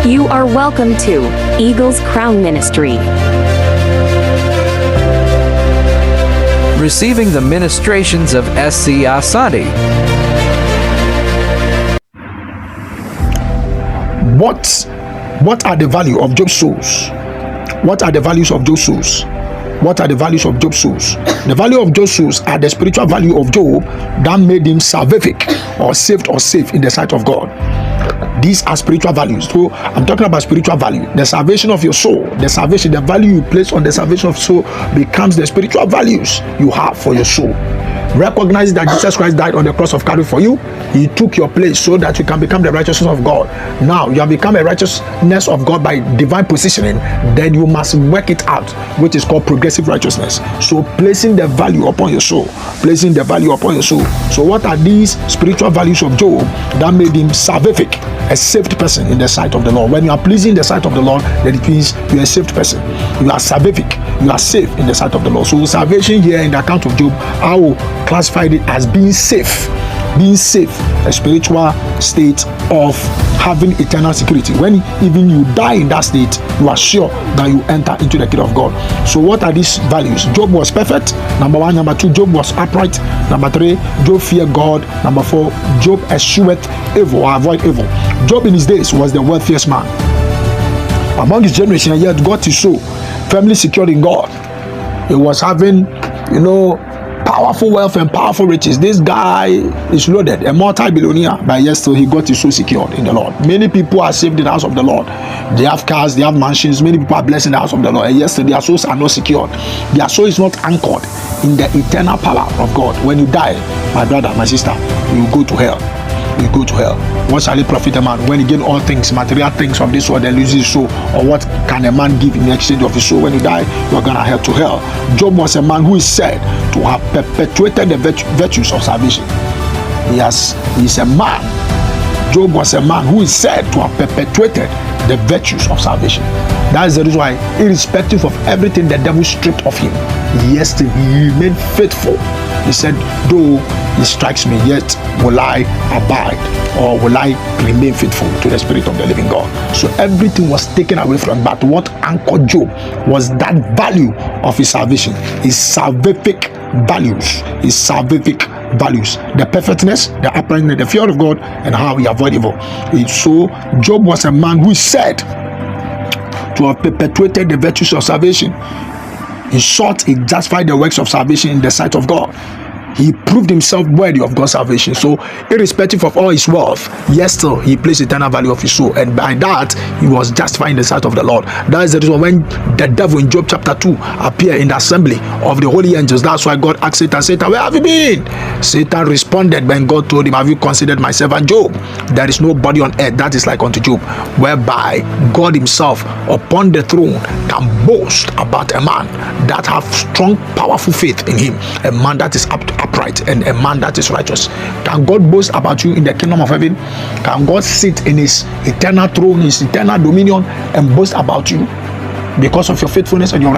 You are welcome to Eagle's Crown Ministry. Receiving the ministrations of SC Asante. What are the value of Job's souls? What are the values of Job's souls? What are the values of Job's souls? The value of Job's souls are the spiritual value of Job that made him salvific, or saved or safe in the sight of God. These are spiritual values. So I'm talking about spiritual value. The salvation of your soul, the salvation, the value you place on the salvation of soul becomes the spiritual values you have for your soul. Recognize that Jesus Christ died on the cross of Calvary for you. He took your place so that you can become the righteousness of God. Now you have become a righteousness of God by divine positioning. Then you must work it out, which is called progressive righteousness. So placing the value upon your soul, placing the value upon your soul. So what are these spiritual values of Job that made him salvific, a saved person in the sight of the Lord? When you are pleasing the sight of the Lord, then it means you are a saved person. You are salvific. You are safe in the sight of the Lord. So salvation here in the account of Job, I will classify it as being safe. Being safe, a spiritual state of having eternal security. When even you die in that state, you are sure that you enter into the kingdom of God. So what are these values? Job was perfect, number one. Number two, Job was upright. Number three, Job feared God. Number four, Job eschewed evil or avoid evil. Job in his days was the wealthiest man among his generation, and yet got to show firmly secured in God. He was having, powerful wealth and powerful riches. This guy is loaded, a multi-billionaire, but yet still he got his soul secured in the Lord. Many people are saved in the house of the Lord. They have cars, they have mansions. Many people are blessed in the house of the Lord, and yet still their souls are not secured. Their soul is not anchored in the eternal power of God. When you die, my brother, my sister, you go to hell. You go to hell. What shall it profit a man when he gain all things, material things of this world, and loses his soul? Or what can a man give in exchange of his soul? When you die, you are gonna head to hell. Job was a man who is said to have perpetuated the virtues of salvation. He's a man. Job was a man who is said to have perpetuated the virtues of salvation. That is the reason why, irrespective of everything the devil stripped of him, yet he remained faithful. He said, though he strikes me, yet will I abide, or will I remain faithful to the Spirit of the living God. So everything was taken away from him. But what anchored Job was that value of his salvation, his salvific values, the perfectness, the uprightness, the fear of God, and how he avoid evil. So Job was a man who is said to have perpetuated the virtues of salvation. In short, he justified the works of salvation in the sight of God. He proved himself worthy of God's salvation. So irrespective of all his wealth, yet still he placed eternal value of his soul, and by that he was justified in the sight of the Lord. That is the reason when the devil in Job chapter 2 appeared in the assembly of the holy angels. That's why God asked Satan, where have you been? Satan responded when God told him, have you considered my servant Job? There is nobody on earth that is like unto Job, whereby God himself upon the throne can boast about a man that have strong, powerful faith in him, a man that is upright, and a man that is righteous. Can God boast about you in the kingdom of heaven? Can God sit in his eternal throne, his eternal dominion, and boast about you because of your faithfulness and your